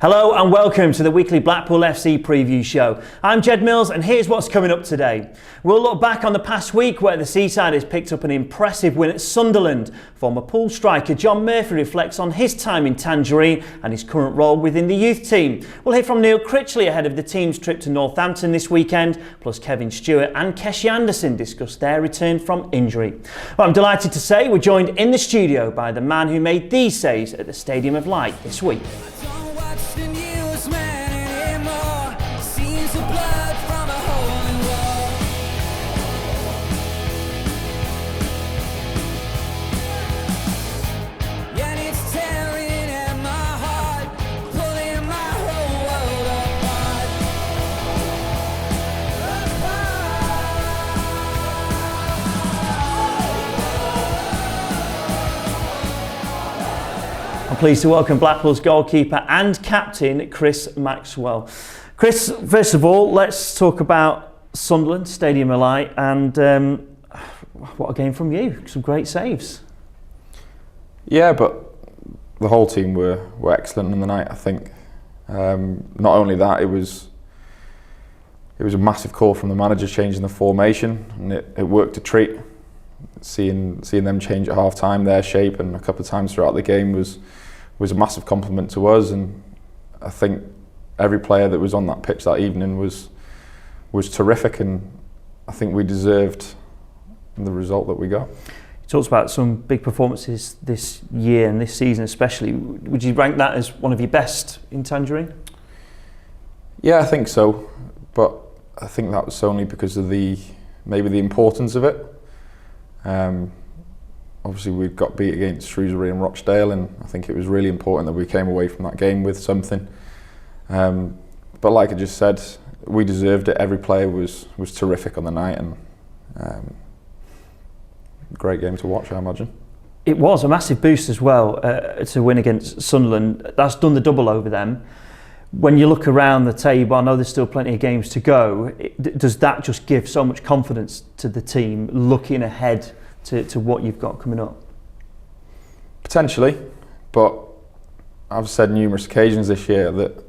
Hello and welcome to the weekly Blackpool FC preview show. I'm Jed Mills and here's what's coming up today. We'll look back on the past week where the Seasiders picked up an impressive win at Sunderland. Former Pool striker John Murphy reflects on his time in Tangerine and his current role within the youth team. We'll hear from Neil Critchley ahead of the team's trip to Northampton this weekend, plus Kevin Stewart and Keshi Anderson discuss their return from injury. Well, I'm delighted to say we're joined in the studio by the man who made these saves at the Stadium of Light this week. Pleased to welcome Blackpool's goalkeeper and captain, Chris Maxwell. Chris, first of all, let's talk about Sunderland, Stadium of Light, and what a game from you. Some great saves. Yeah, but the whole team were excellent in the night, I think. Not only that, it was a massive call from the manager changing the formation, and it worked a treat. Seeing them change at half time, their shape, and a couple of times throughout the game was a massive compliment to us, and I think every player that was on that pitch that evening was terrific, and I think we deserved the result that we got. You talked about some big performances this year and this season especially. Would you rank that as one of your best in Tangerine? Yeah, I think so, but I think that was only because of maybe the importance of it. Obviously we got beat against Shrewsbury and Rochdale, and I think it was really important that we came away from that game with something. But like I just said, we deserved it. Every player was terrific on the night, and great game to watch, I imagine. It was a massive boost as well to win against Sunderland. That's done the double over them. When you look around the table, I know there's still plenty of games to go. Does that just give so much confidence to the team looking ahead to what you've got coming up? Potentially, but I've said numerous occasions this year that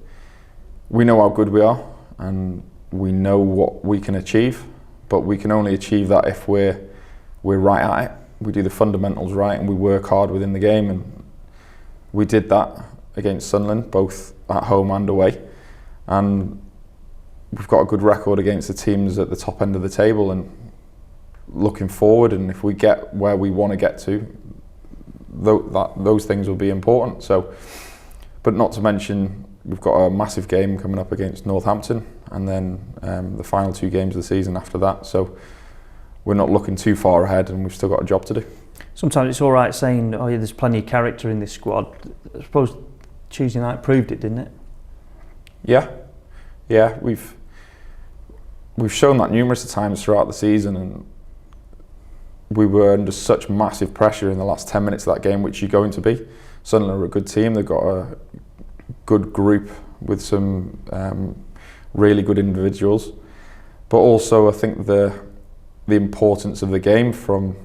we know how good we are and we know what we can achieve, but we can only achieve that if we're right at it. We do the fundamentals right and we work hard within the game, and we did that against Sunderland, both at home and away, and we've got a good record against the teams at the top end of the table, and looking forward, and if we get where we want to get to, those things will be important. So, but not to mention we've got a massive game coming up against Northampton, and then the final two games of the season after that, so we're not looking too far ahead and we've still got a job to do. Sometimes it's all right saying, oh yeah, there's plenty of character in this squad. I suppose Tuesday night proved it, didn't it? Yeah, we've shown that numerous times throughout the season, and we were under such massive pressure in the last 10 minutes of that game, which you're going to be. Sunderland are a good team. They've got a good group with some really good individuals, but also I think the importance of the game from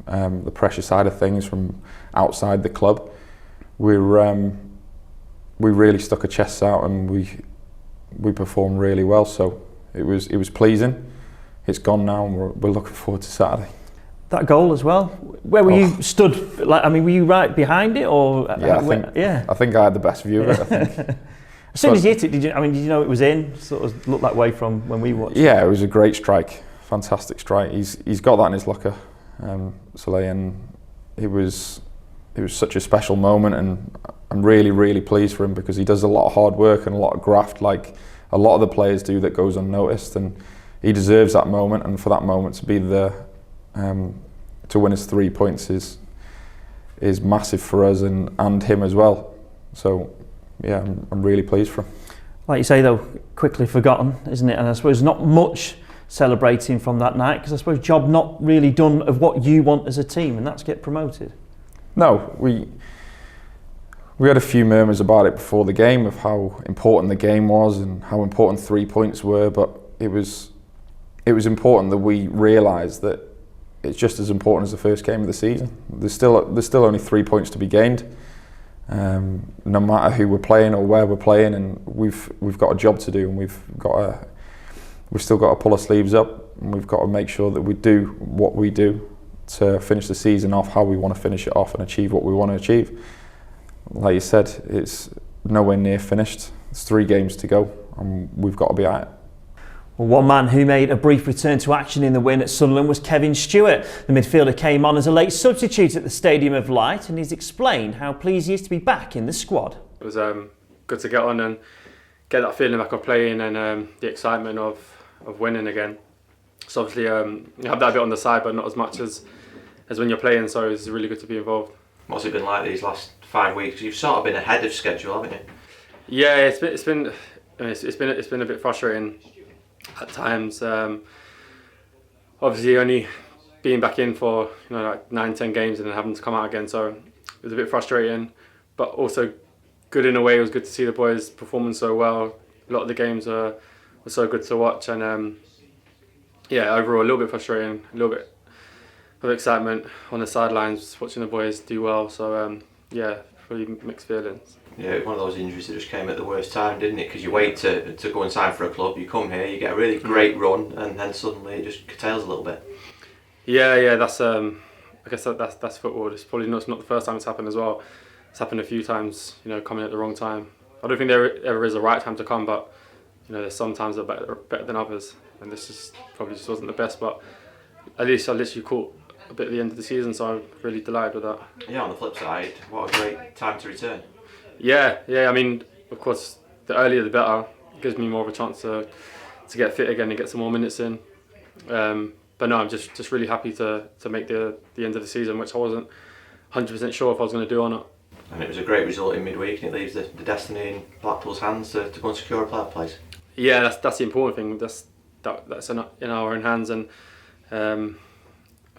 the pressure side of things from outside the club. We really stuck our chests out and we performed really well. So it was pleasing. It's gone now, and we're looking forward to Saturday. That goal as well. Where were you stood? Were you right behind it, or? Yeah, I think I had the best view of it. I think. As soon as you hit it, did you know it was in? Sort of looked that way from when we watched. Yeah, it was a great strike, fantastic strike. He's got that in his locker, Soleil, and it was such a special moment, and I'm really pleased for him because he does a lot of hard work and a lot of graft, like a lot of the players do, that goes unnoticed, and he deserves that moment, and for that moment to be to win us 3 points is massive for us and him as well. So yeah, I'm really pleased for him. Like you say though, quickly forgotten, isn't it? And I suppose not much celebrating from that night, because I suppose job not really done of what you want as a team, and that's get promoted. No, we had a few murmurs about it before the game of how important the game was and how important 3 points were, but it was important that we realised that it's just as important as the first game of the season. There's still only 3 points to be gained. no matter who we're playing or where we're playing, and we've got a job to do, and we've still got to pull our sleeves up, and we've got to make sure that we do what we do to finish the season off how we want to finish it off and achieve what we want to achieve. Like you said, it's nowhere near finished. There's 3 games to go, and we've got to be at it. Well, one man who made a brief return to action in the win at Sunderland was Stewart. The midfielder came on as a late substitute at the Stadium of Light, and he's explained how pleased he is to be back in the squad. It was good to get on and get that feeling back of playing and the excitement of winning again. So obviously you have that bit on the side, but not as much as when you're playing, so it's really good to be involved. What's it been like these last 5 weeks? You've sort of been ahead of schedule, haven't you? Yeah, it's been a bit frustrating at times. Obviously, only being back in for like 9-10 games and then having to come out again, so it was a bit frustrating, but also good in a way. It was good to see the boys performing so well. A lot of the games were so good to watch, and overall a little bit frustrating, a little bit of excitement on the sidelines watching the boys do well. So really mixed feelings. Yeah, one of those injuries that just came at the worst time, didn't it? Because you wait to go and sign for a club, you come here, you get a really great run, and then suddenly it just curtails a little bit. Yeah, that's I guess that's football. It's probably not the first time it's happened as well. It's happened a few times, coming at the wrong time. I don't think there ever is a right time to come, but there's some times that are better than others, and this probably just wasn't the best. But at least I literally caught a bit at the end of the season, so I'm really delighted with that. Yeah, on the flip side, what a great time to return. Yeah. I mean, of course, the earlier the better. It gives me more of a chance to get fit again and get some more minutes in. But no, I'm just really happy to make the end of the season, which I wasn't 100% sure if I was going to do or not. And it was a great result in midweek, and it leaves the destiny in Blackpool's hands to go and secure a playoff place. Yeah, that's the important thing. That's in our own hands, and I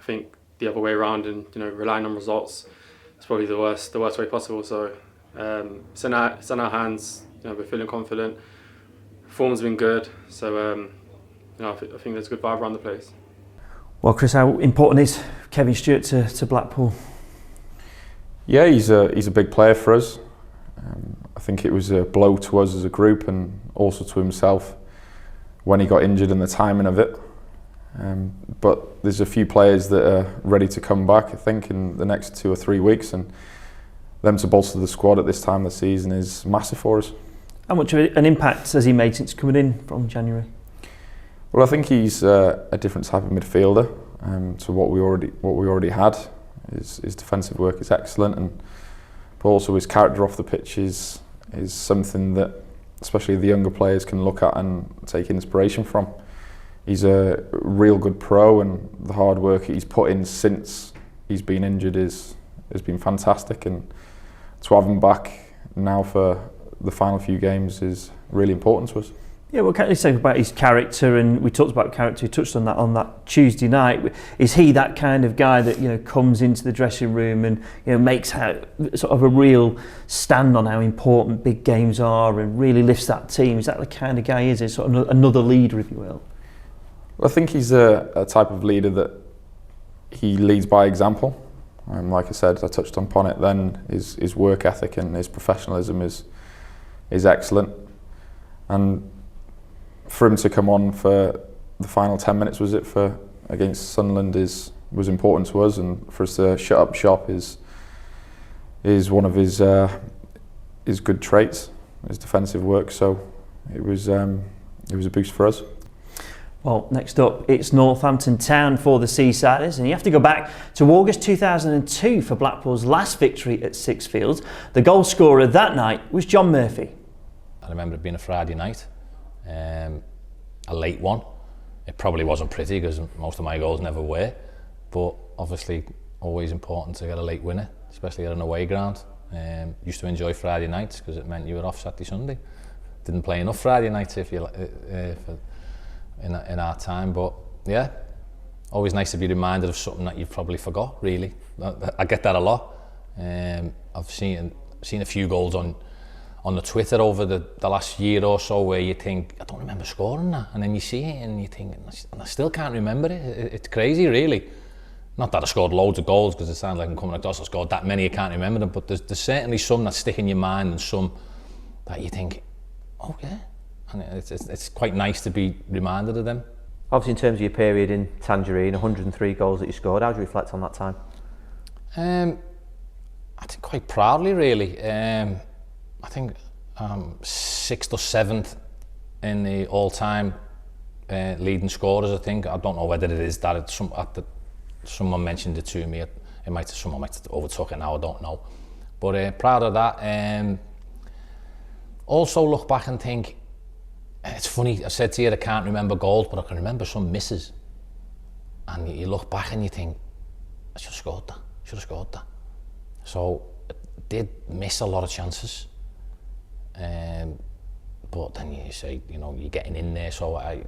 think the other way around and relying on results is probably the worst way possible. So it's in our hands. We're feeling confident. Form's been good, so I think there's a good vibe around the place. Well, Chris, how important is Stewart to Blackpool? Yeah, he's a big player for us. I think it was a blow to us as a group and also to himself when he got injured and the timing of it. But there's a few players that are ready to come back, I think, in the next 2 or 3 weeks, and them to bolster the squad at this time of the season is massive for us. How much of an impact has he made since coming in from January? Well, I think he's a different type of midfielder to what we already had. His defensive work is excellent, but also his character off the pitch is something that especially the younger players can look at and take inspiration from. He's a real good pro, and the hard work he's put in since he's been injured has been fantastic, and to have him back now for the final few games is really important to us. Yeah, what can you say about his character? And we talked about character. We touched on that Tuesday night. Is he that kind of guy that comes into the dressing room and makes sort of a real stand on how important big games are and really lifts that team? Is that the kind of guy he is? Is sort of another leader, if you will? Well, I think he's a type of leader that he leads by example. Like I said, I touched upon it then. His work ethic and his professionalism is excellent, and for him to come on for the final 10 minutes, against Sunderland was important to us, and for us to shut up shop is one of his good traits, his defensive work. So it was a boost for us. Well, next up, it's Northampton Town for the Seasiders, and you have to go back to August 2002 for Blackpool's last victory at Sixfields. The goal scorer that night was John Murphy. I remember it being a Friday night. A late one. It probably wasn't pretty because most of my goals never were, but obviously always important to get a late winner, especially at an away ground. Used to enjoy Friday nights because it meant you were off Saturday, Sunday. Didn't play enough Friday nights in our time, but yeah, always nice to be reminded of something that you've probably forgot. Really, I get that a lot. I've seen a few goals on the Twitter over the last year or so where you think, I don't remember scoring that, and then you see it and you think, and I still can't remember it. It's crazy, really. not that I scored loads of goals, because it sounds like I'm coming across, I scored that many, I can't remember them, but there's certainly some that stick in your mind and some that you think, oh yeah, and it's quite nice to be reminded of them. Obviously, in terms of your period in Tangerine, 103 goals that you scored, how do you reflect on that time? I think quite proudly, really. I think 6th or 7th in the all-time leading scorers, I think. I don't know whether it is that someone mentioned it to me. Someone might have overtook it now, I don't know. But proud of that. Also look back and think, it's funny, I said to you I can't remember goals, but I can remember some misses. And you look back and you think, I should have scored that. So I did miss a lot of chances. But then you say, you know, you're getting in there, so I'd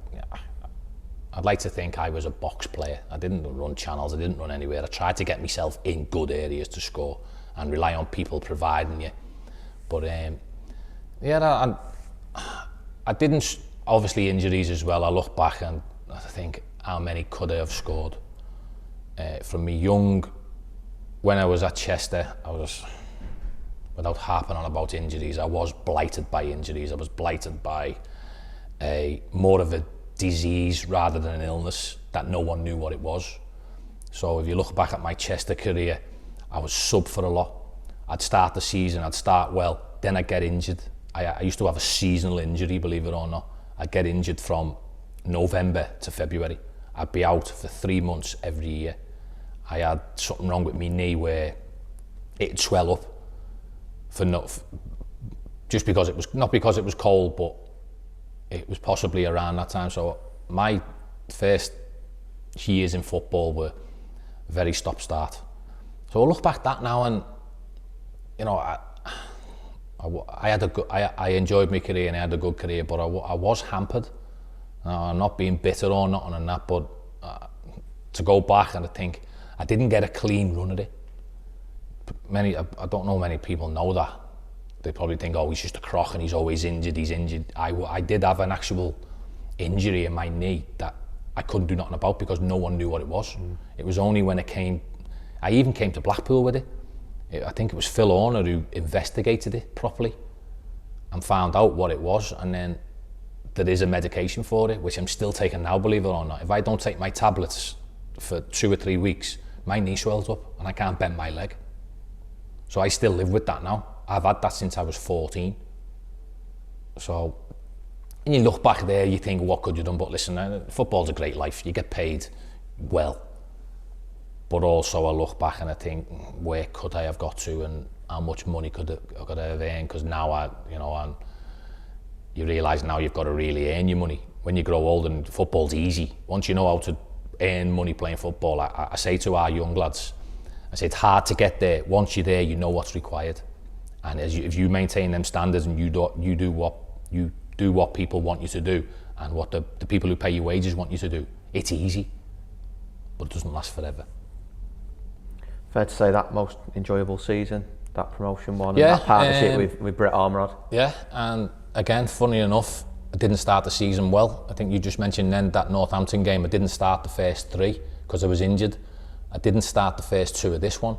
like to think I was a box player. I didn't run channels, I didn't run anywhere. I tried to get myself in good areas to score and rely on people providing you. But yeah, I didn't, obviously injuries as well. I look back and I think how many could I have scored. From me young, when I was at Chester, I was, without harping on about injuries, I was blighted by injuries. I was blighted by more of a disease rather than an illness that no one knew what it was. So if you look back at my Chester career, I was sub for a lot. I'd start the season, I'd start well, then I'd get injured. I used to have a seasonal injury, believe it or not. I'd get injured from November to February. I'd be out for 3 months every year. I had something wrong with my knee where it'd swell up just because it was, not because it was cold, but it was possibly around that time. So my first years in football were very stop-start. So I look back at that now and, you know, I enjoyed my career and I had a good career, but I was hampered. I'm not being bitter or nothing on that, but to go back and I think I didn't get a clean run at it. I don't know many people know that. They probably think, oh, he's just a crock and he's always injured, he's injured. I did have an actual injury in my knee that I couldn't do nothing about because no one knew what it was. It was only when I even came to Blackpool with it. I think it was Phil Horner who investigated it properly and found out what it was, and then there is a medication for it, which I'm still taking now, believe it or not. If I don't take my tablets for 2 or 3 weeks, my knee swells up and I can't bend my leg. So I still live with that now. I've had that since I was 14. So, and you look back there, you think, what could you done? But listen, football's a great life. You get paid well. But also I look back and I think, where could I have got to and how much money could I have earned? Because now you realise now you've got to really earn your money. When you grow old, and football's easy. Once you know how to earn money playing football, I say to our young lads, I say it's hard to get there. Once you're there, you know what's required. And if you maintain them standards and you do what people want you to do and what the people who pay you wages want you to do, it's easy, but it doesn't last forever. Fair to say that most enjoyable season, that promotion one, yeah, and that partnership with Brett Armrod. Yeah, and again, funny enough, I didn't start the season well. I think you just mentioned then that Northampton game, I didn't start the first 3 because I was injured. I didn't start the first 2 of this one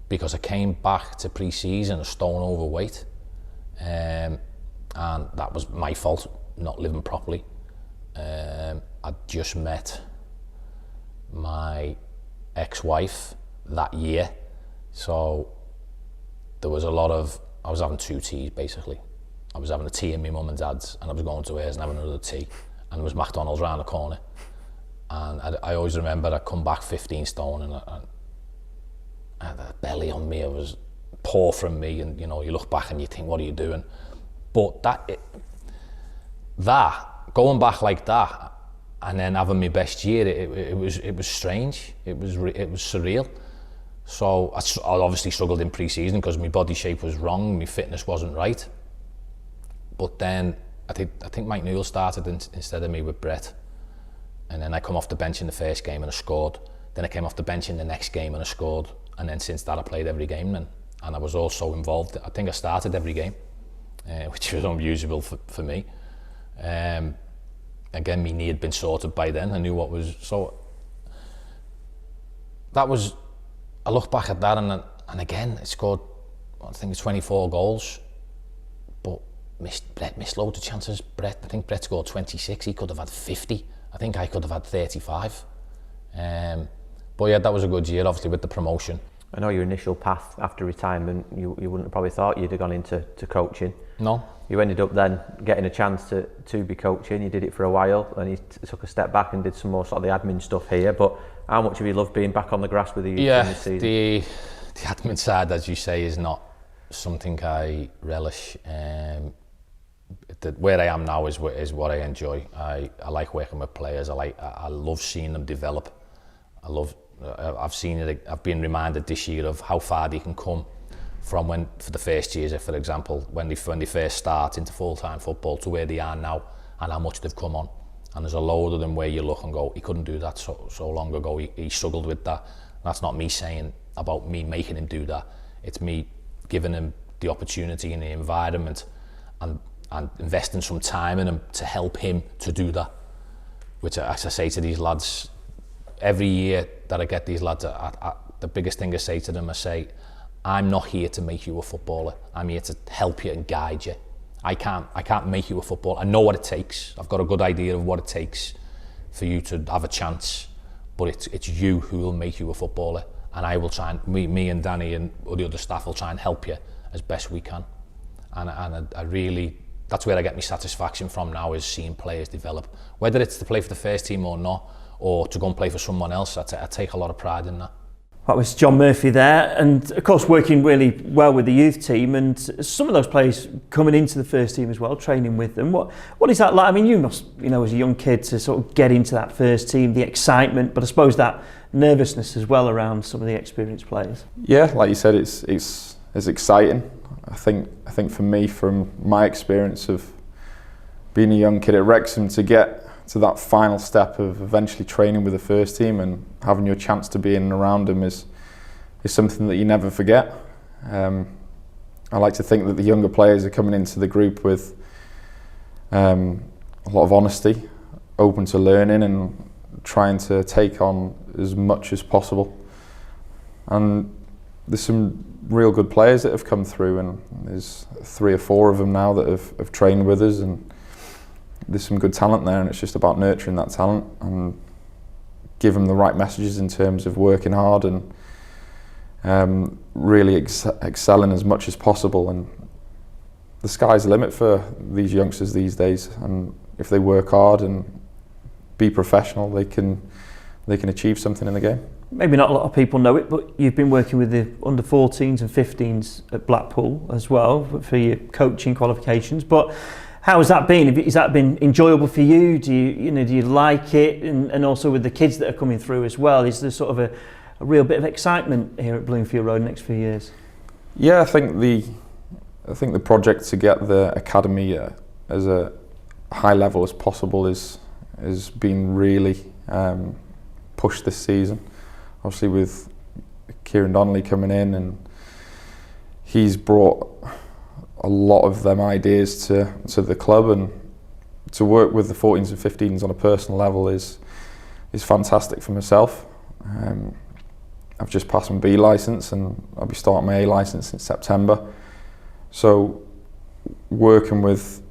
because I came back to pre-season a stone overweight, and that was my fault, not living properly. I'd just met my ex-wife that year, so there was a lot of, I was having 2 teas basically. I was having a tea in my mum and dad's, and I was going to hers and having another tea, and there was McDonald's round the corner. And I always remember I'd come back 15 stone and I had a belly on me, it was poor from me, and you know, you look back and you think, what are you doing? But that going back like that and then having my best year, it was strange, it was surreal. So I obviously struggled in pre-season because my body shape was wrong, my fitness wasn't right. But then I think Mike Newell started instead of me with Brett. And then I come off the bench in the first game and I scored. Then I came off the bench in the next game and I scored. And then since that I played every game then. And I was also involved. I think I started every game, which was unusual for me. Again, my knee had been sorted by then. I knew what was... So that was, I look back at that and again, it scored, I think it's 24 goals, but Brett missed loads of chances. I think Brett scored 26, he could have had 50. I think I could have had 35. But yeah, that was a good year, obviously, with the promotion. I know your initial path after retirement, you wouldn't have probably thought you'd have gone into coaching. No. You ended up then getting a chance to be coaching. You did it for a while, and you took a step back and did some more sort of the admin stuff here. But how much have you loved being back on the grass with the youth this season? The admin side, as you say, is not something I relish. Where I am now is what I enjoy. I like working with players. I love seeing them develop. I've seen it. I've been reminded this year of how far they can come from when, for the first years, for example, when they first start into full-time football to where they are now, and how much they've come on. And there's a load of them where you look and go, he couldn't do that so long ago. He struggled with that. And that's not me saying about me making him do that. It's me giving him the opportunity and the environment and investing some time in him to help him to do that. Which, as I say to these lads, every year that I get these lads, the biggest thing I say to them, I say, I'm not here to make you a footballer. I'm here to help you and guide you. I can't make you a footballer. I know what it takes. I've got a good idea of what it takes for you to have a chance, but it's you who will make you a footballer. And I will try and, me and Danny and all the other staff will try and help you as best we can. And I really, that's where I get my satisfaction from now, is seeing players develop. Whether it's to play for the first team or not, or to go and play for someone else, I take a lot of pride in that. That was John Murphy there, and of course working really well with the youth team, and some of those players coming into the first team as well, training with them. What is that like? I mean, you must, as a young kid, to sort of get into that first team, the excitement, but I suppose that nervousness as well around some of the experienced players. Yeah, like you said, it's exciting. I think for me, from my experience of being a young kid at Wrexham, to get to that final step of eventually training with the first team and having your chance to be in and around them is something that you never forget. I like to think that the younger players are coming into the group with a lot of honesty, open to learning and trying to take on as much as possible. And there's some real good players that have come through, and there's 3 or 4 of them now that have trained with us, and there's some good talent there, and it's just about nurturing that talent and give them the right messages in terms of working hard and really excelling as much as possible. And the sky's the limit for these youngsters these days, and if they work hard and be professional, they can achieve something in the game. Maybe not a lot of people know it, but you've been working with the under 14s and 15s at Blackpool as well for your coaching qualifications. But how has that been? Has that been enjoyable for you? Do you like it? And also with the kids that are coming through as well, is there sort of a real bit of excitement here at Bloomfield Road next few years? Yeah, I think the project to get the academy as a high level as possible has been really pushed this season. Obviously with Kieran Donnelly coming in, and he's brought a lot of them ideas to the club, and to work with the 14s and 15s on a personal level is fantastic for myself. I've just passed my B licence and I'll be starting my A licence in September. So working with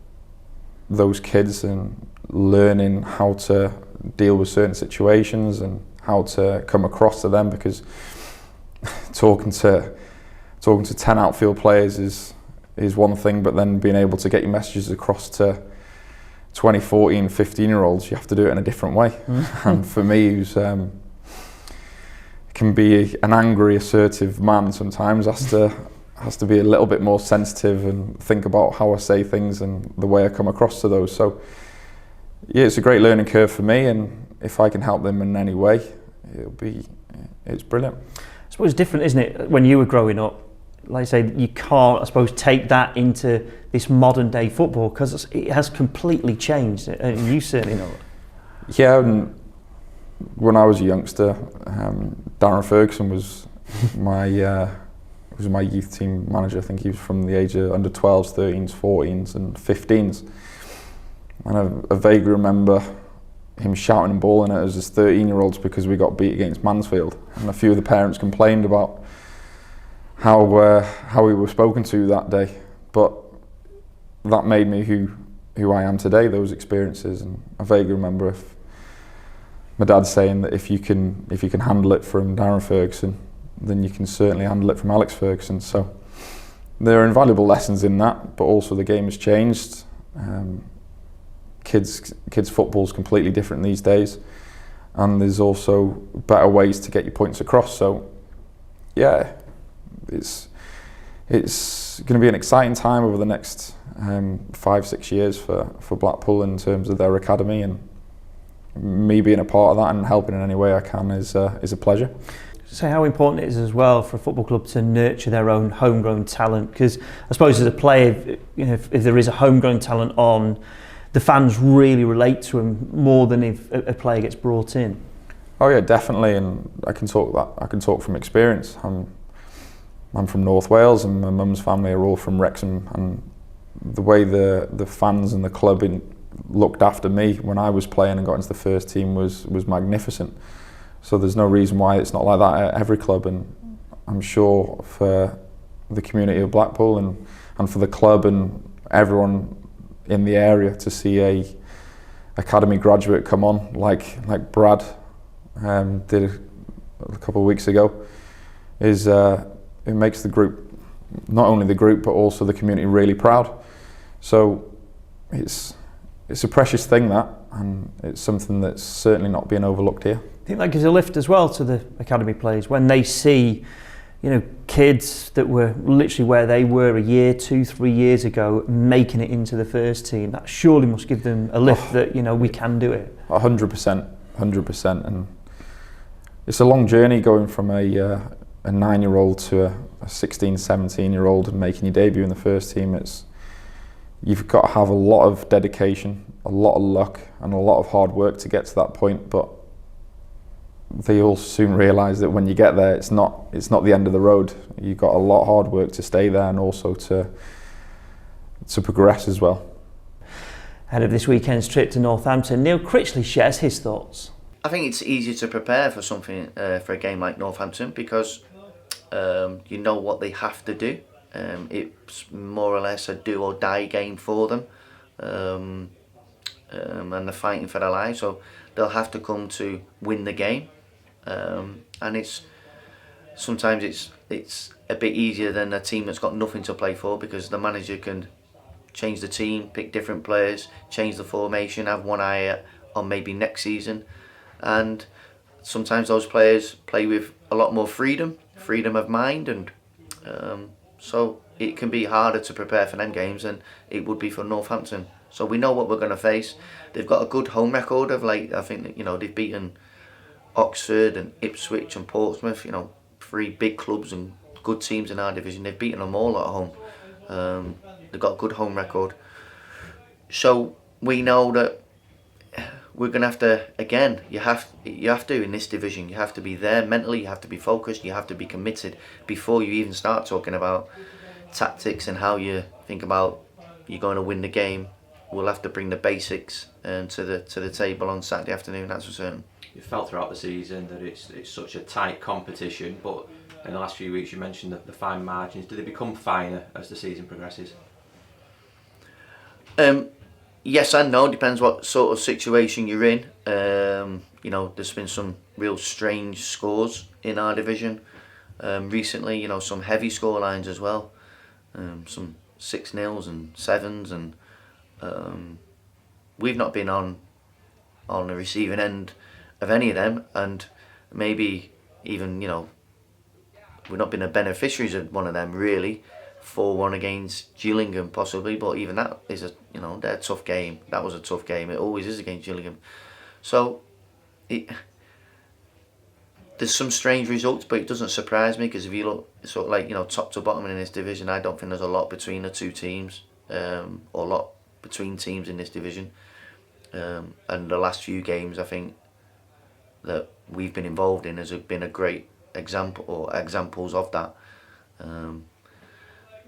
those kids and learning how to deal with certain situations and how to come across to them, because talking to 10 outfield players is one thing, but then being able to get your messages across to 20, 14, 15-year-olds, you have to do it in a different way. Mm-hmm. And for me, who's can be an angry, assertive man sometimes, has to be a little bit more sensitive and think about how I say things and the way I come across to those. So yeah, it's a great learning curve for me, and if I can help them in any way, it's brilliant. I suppose it's different, isn't it, when you were growing up? Like I say, you can't, I suppose, take that into this modern day football, because it has completely changed, and you certainly know it. Yeah, and when I was a youngster, Darren Ferguson was my youth team manager. I think he was from the age of under 12s, 13s, 14s and 15s. And I vaguely remember him shouting and bawling at us as 13-year-olds because we got beat against Mansfield, and a few of the parents complained about how we were spoken to that day. But that made me who I am today, those experiences. And I vaguely remember my dad saying that if you can handle it from Darren Ferguson, then you can certainly handle it from Alex Ferguson. So there are invaluable lessons in that, but also the game has changed. Kids football is completely different these days, and there's also better ways to get your points across. So yeah, it's going to be an exciting time over the next 5-6 years for Blackpool in terms of their academy, and me being a part of that and helping in any way I can is a pleasure. So how important it is as well for a football club to nurture their own homegrown talent, because I suppose as a player, if there is a homegrown talent on, the fans really relate to him more than if a player gets brought in. Oh yeah, definitely, and I can talk from experience. I'm from North Wales, and my mum's family are all from Wrexham, and the way the fans and the club looked after me when I was playing and got into the first team was magnificent. So there's no reason why it's not like that at every club, and I'm sure for the community of Blackpool and for the club and everyone in the area to see a academy graduate come on like Brad did a couple of weeks ago is it makes the group, not only the group but also the community, really proud. So it's a precious thing, that, and it's something that's certainly not being overlooked here. I think that gives a lift as well to the academy players when they see, kids that were literally where they were a year, 2-3 years ago, making it into the first team. That surely must give them a lift that we can do it. 100%, and it's a long journey going from a 9-year-old to a 16, 17-year-old and making your debut in the first team. You've got to have a lot of dedication, a lot of luck, and a lot of hard work to get to that point. But they all soon realise that when you get there, it's not the end of the road. You've got a lot of hard work to stay there and also to progress as well. Ahead of this weekend's trip to Northampton, Neil Critchley shares his thoughts. I think it's easier to prepare for something for a game like Northampton because you know what they have to do. It's more or less a do or die game for them, and they're fighting for their lives, so they'll have to come to win the game. And sometimes it's a bit easier than a team that's got nothing to play for, because the manager can change the team, pick different players, change the formation, have one eye on maybe next season, and sometimes those players play with a lot more freedom of mind, and so it can be harder to prepare for them games than it would be for Northampton. So we know what we're going to face. They've got a good home record of late. I think that, they've beaten Oxford and Ipswich and Portsmouth, 3 big clubs and good teams in our division. They've beaten them all at home. They've got a good home record. So we know that we're going to have to, again, you have to in this division, you have to be there mentally, you have to be focused, you have to be committed before you even start talking about tactics and how you think about you're going to win the game. We'll have to bring the basics to the table on Saturday afternoon, that's for certain. You felt throughout the season that it's such a tight competition, but in the last few weeks you mentioned the fine margins. Do they become finer as the season progresses? Yes and no, depends what sort of situation you're in. There's been some real strange scores in our division recently, some heavy score lines as well, some 6-0s and 7s, and we've not been on the receiving end of any of them, and maybe even we've not been the beneficiaries of one of them really. 4-1 against Gillingham possibly, but even that is they're a tough game. That was a tough game. It always is against Gillingham. So there's some strange results, but it doesn't surprise me, because if you look sort of like top to bottom in this division, I don't think there's a lot between the two teams, or a lot between teams in this division. And the last few games, I think that we've been involved in has been a great example, or examples of that.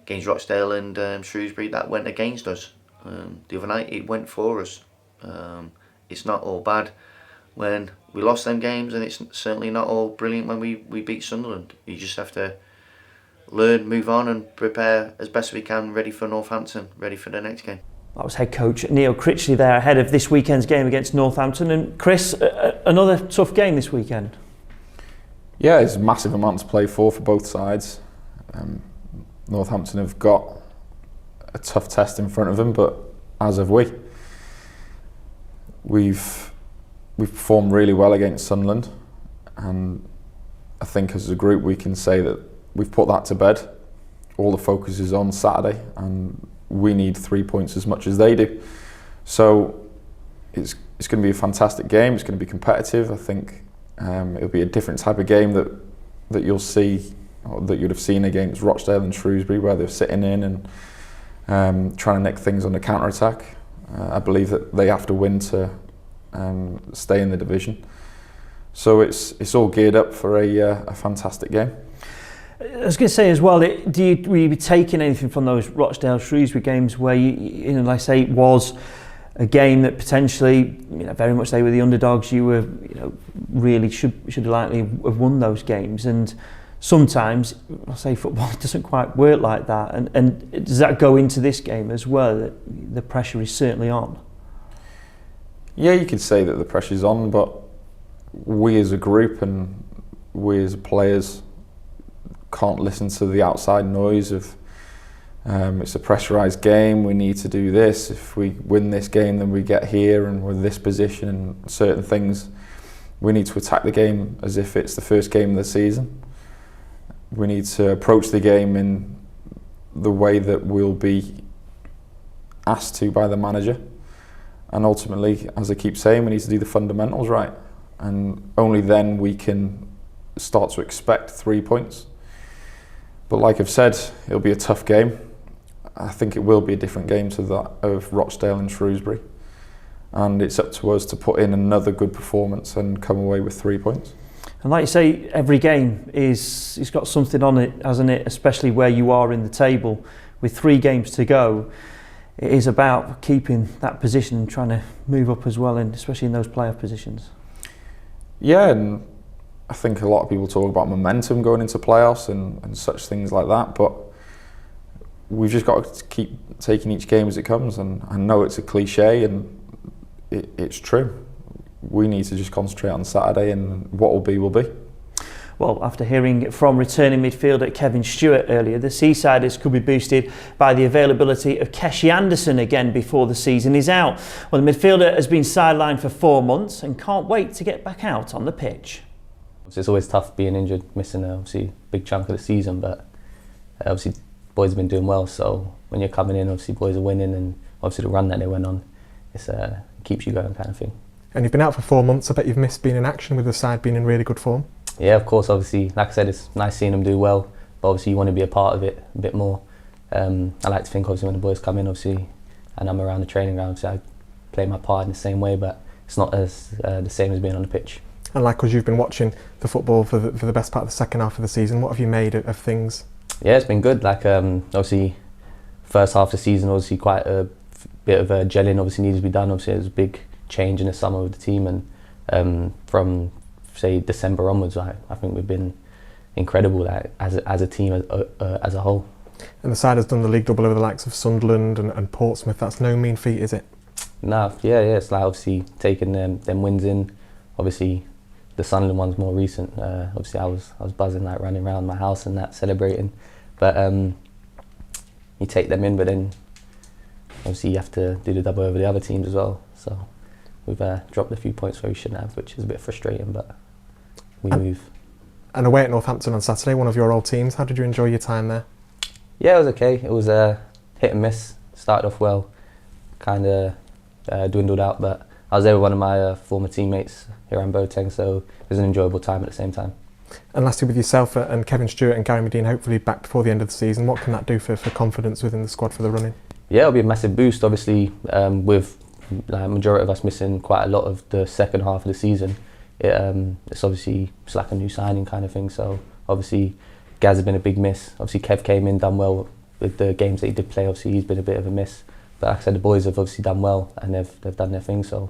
Against Rochdale and Shrewsbury, that went against us. The other night it went for us. it's not all bad when we lost them games, and it's certainly not all brilliant when we beat Sunderland. You just have to learn, move on, and prepare as best we can, ready for Northampton, ready for the next game. That was head coach Neil Critchley there ahead of this weekend's game against Northampton. And Chris, another tough game this weekend. Yeah, it's a massive amount to play for both sides. Northampton have got a tough test in front of them, but as have we. We've performed really well against Sunderland, and I think as a group we can say that we've put that to bed. All the focus is on Saturday, and we need 3 points as much as they do. So it's going to be a fantastic game. It's going to be competitive. I think it'll be a different type of game that you'll see, or that you'd have seen against Rochdale and Shrewsbury, where they're sitting in and trying to nick things on the counter attack. I believe that they have to win to stay in the division. So it's all geared up for a fantastic game. I was going to say as well, will you be taking anything from those Rochdale Shrewsbury games where you know, like I say, it was a game that potentially, you know, very much they were the underdogs. You were, you know, really should likely have won those games. And sometimes, I say, football doesn't quite work like that. And does that go into this game as well? That the pressure is certainly on. Yeah, you could say that the pressure's on, but we as a group and we as players can't listen to the outside noise of it's a pressurised game, we need to do this, if we win this game then we get here and we're in this position, and certain things we need to attack the game as if it's the first game of the season. We need to approach the game in the way that we'll be asked to by the manager, and ultimately, as I keep saying, we need to do the fundamentals right, and only then we can start to expect 3 points. But like I've said, it'll be a tough game. I think it will be a different game to that of Rochdale and Shrewsbury. And it's up to us to put in another good performance and come away with 3 points. And like you say, every game it's got something on it, hasn't it? Especially where you are in the table. With 3 games to go, it is about keeping that position and trying to move up as well, and especially in those playoff positions. Yeah, and I think a lot of people talk about momentum going into playoffs and such things like that, but we've just got to keep taking each game as it comes. And I know it's a cliche, and it's true. We need to just concentrate on Saturday, and what will be will be. Well, after hearing from returning midfielder Kevin Stewart earlier, the Seasiders could be boosted by the availability of Keshi Anderson again before the season is out. Well, the midfielder has been sidelined for 4 months and can't wait to get back out on the pitch. It's always tough being injured, missing obviously a big chunk of the season, but obviously boys have been doing well, so when you're coming in, obviously boys are winning, and obviously the run that they went on, it keeps you going, kind of thing. And you've been out for 4 months. I bet you've missed being in action with the side being in really good form. Yeah, of course, obviously, like I said, it's nice seeing them do well, but obviously you want to be a part of it a bit more. I like to think obviously when the boys come in, obviously, and I'm around the training ground, so I play my part in the same way, but it's not as the same as being on the pitch. And like, because you've been watching the football for the best part of the second half of the season, what have you made of things? Yeah, it's been good. Like obviously, first half of the season, obviously quite a bit of gelling obviously needed to be done. Obviously, there was a big change in the summer with the team, and from say December onwards, I think we've been incredible, like, as a team as a whole. And the side has done the league double over the likes of Sunderland and Portsmouth. That's no mean feat, is it? No, yeah, it's like obviously taking them wins in. Obviously, the Sunderland one's more recent. Obviously, I was buzzing, like running around my house and that, celebrating. But you take them in, but then obviously you have to do the double over the other teams as well. So we've dropped a few points where we shouldn't have, which is a bit frustrating, but we move. And away at Northampton on Saturday, one of your old teams. How did you enjoy your time there? Yeah, it was okay. It was hit and miss. Started off well, kind of dwindled out, but I was there with one of my former teammates here in Boateng, so it was an enjoyable time at the same time. And lastly, with yourself and Kevin Stewart and Gary Medine hopefully back before the end of the season, what can that do for confidence within the squad for the running? Yeah, it'll be a massive boost, obviously, with the majority of us missing quite a lot of the second half of the season. It's obviously it's like a new signing kind of thing, so obviously Gaz has been a big miss. Obviously Kev came in, done well with the games that he did play. Obviously he's been a bit of a miss, but like I said, the boys have obviously done well and they've done their thing, so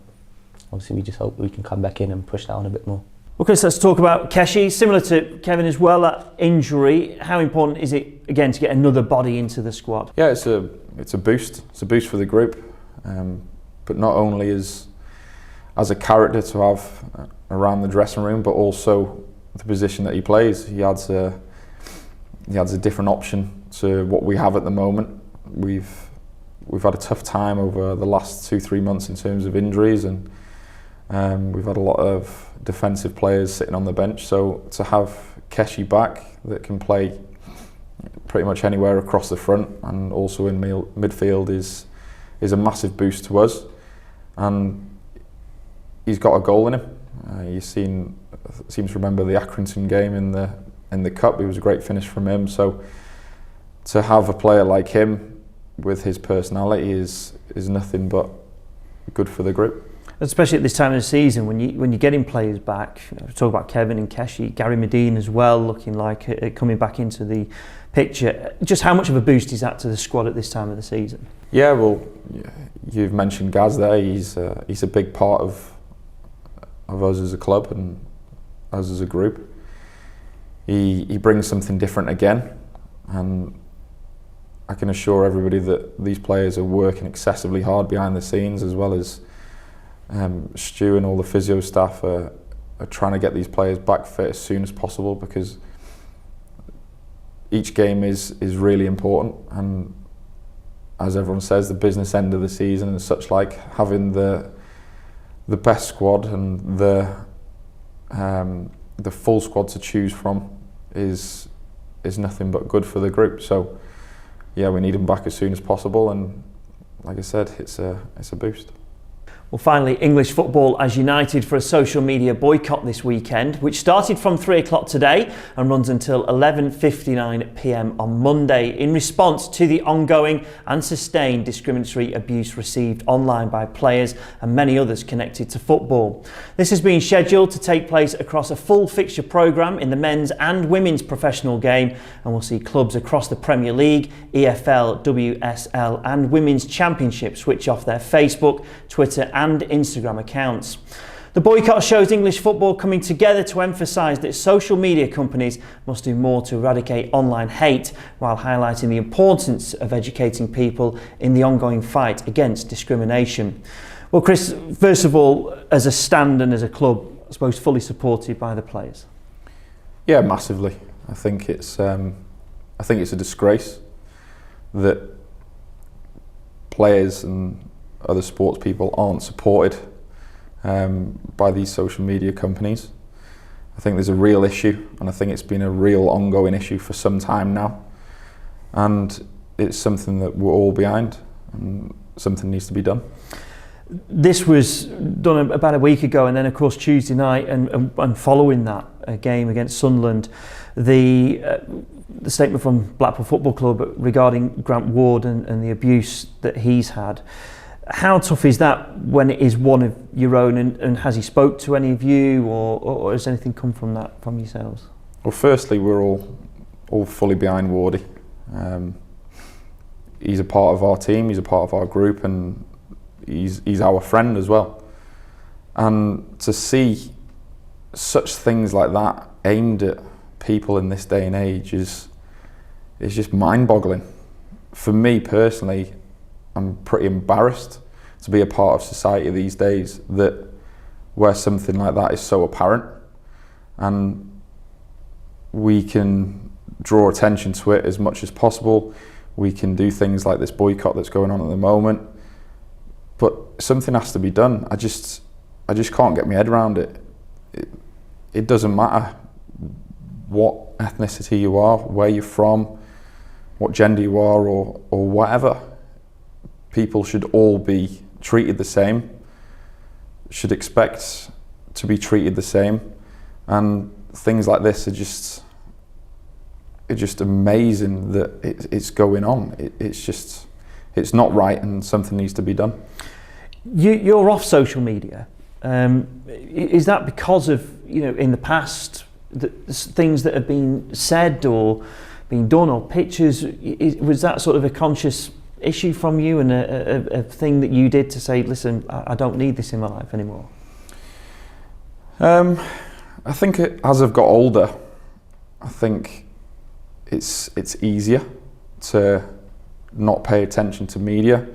obviously we just hope we can come back in and push that on a bit more. Well, Chris, let's talk about Keshi. Similar to Kevin as well, that injury. How important is it, again, to get another body into the squad? Yeah, it's a boost. It's a boost for the group. But not only as a character to have around the dressing room, but also the position that he plays. He adds a different option to what we have at the moment. We've had a tough time over the last 2-3 months in terms of injuries, and we've had a lot of defensive players sitting on the bench. So to have Keshi back that can play pretty much anywhere across the front and also in midfield is a massive boost to us. And he's got a goal in him. You've seem to remember the Accrington game in the cup. It was a great finish from him. So to have a player like him with his personality is nothing but good for the group. Especially at this time of the season, when you're getting players back. Talk about Kevin and Keshi, Gary Medine as well, looking like coming back into the picture. Just how much of a boost is that to the squad at this time of the season? Yeah, well, you've mentioned Gaz there. He's a big part of us as a club and us as a group. He brings something different again, and I can assure everybody that these players are working excessively hard behind the scenes, as well as Stu and all the physio staff are trying to get these players back fit as soon as possible, because each game is really important, and as everyone says, the business end of the season and such like, having the best squad and the full squad to choose from is nothing but good for the group. So yeah, we need him back as soon as possible, and like I said, it's a boost. Well, finally, English football has united for a social media boycott this weekend, which started from 3 o'clock today and runs until 11:59 p.m. on Monday, in response to the ongoing and sustained discriminatory abuse received online by players and many others connected to football. This has been scheduled to take place across a full fixture programme in the men's and women's professional game, and we'll see clubs across the Premier League, EFL, WSL and Women's Championship switch off their Facebook, Twitter and Instagram accounts. The boycott shows English football coming together to emphasise that social media companies must do more to eradicate online hate, while highlighting the importance of educating people in the ongoing fight against discrimination. Well, Chris, first of all, as a stand and as a club, I suppose fully supported by the players. Yeah, massively. I think it's a disgrace that players and other sports people aren't supported by these social media companies. I think there's a real issue, and I think it's been a real ongoing issue for some time now, and it's something that we're all behind, and something needs to be done. This was done about a week ago, and then of course Tuesday night and following that game against Sunderland, the statement from Blackpool Football Club regarding Grant Ward and the abuse that he's had. How tough is that when it is one of your own, and has he spoke to any of you, or has anything come from that from yourselves? Well, firstly, we're all fully behind Wardy. He's a part of our team, he's a part of our group, and he's our friend as well. And to see such things like that aimed at people in this day and age is just mind-boggling. For me personally, I'm pretty embarrassed to be a part of society these days where something like that is so apparent, and we can draw attention to it as much as possible. We can do things like this boycott that's going on at the moment, but something has to be done. I just can't get my head around it. It doesn't matter what ethnicity you are, where you're from, what gender you are, or whatever. People should all be treated the same, should expect to be treated the same, and things like this are just amazing that it's going on. It's not right, and something needs to be done. You're off social media. Is that because of, in the past, things that have been said or been done, or pictures? Was that sort of a conscious issue from you, and a thing that you did to say, listen, I don't need this in my life anymore? I think as I've got older, I think it's easier to not pay attention to media,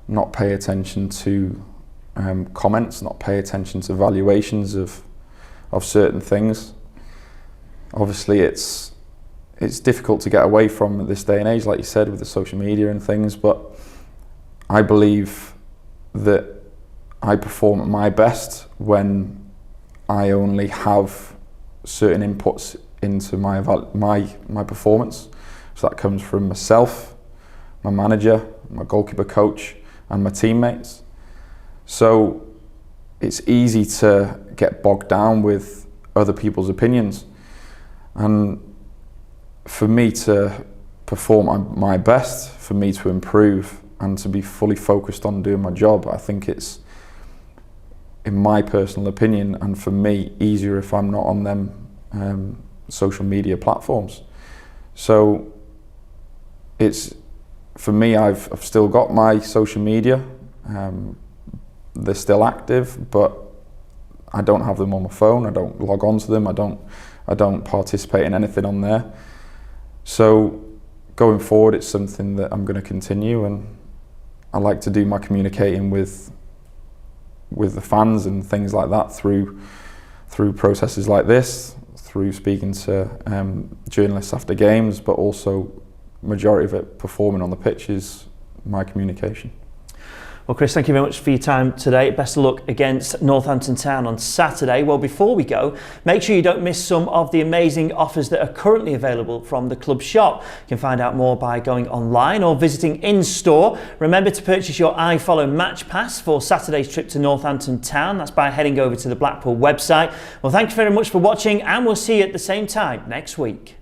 not pay attention to comments, not pay attention to valuations of certain things. Obviously, it's difficult to get away from at this day and age, like you said, with the social media and things. But I believe that I perform at my best when I only have certain inputs into my performance. So that comes from myself, my manager, my goalkeeper coach, and my teammates. So it's easy to get bogged down with other people's opinions. And for me to perform my best, for me to improve and to be fully focused on doing my job, I think it's, in my personal opinion, and for me, easier if I'm not on them social media platforms. So it's, for me, I've still got my social media. They're still active, but I don't have them on my phone. I don't log on to them. I don't participate in anything on there. So going forward, it's something that I'm going to continue, and I like to do my communicating with the fans and things like that through processes like this, through speaking to journalists after games, but also majority of it performing on the pitch is my communication. Well, Chris, thank you very much for your time today. Best of luck against Northampton Town on Saturday. Well, before we go, make sure you don't miss some of the amazing offers that are currently available from the club shop. You can find out more by going online or visiting in-store. Remember to purchase your iFollow Match Pass for Saturday's trip to Northampton Town. That's by heading over to the Blackpool website. Well, thank you very much for watching, and we'll see you at the same time next week.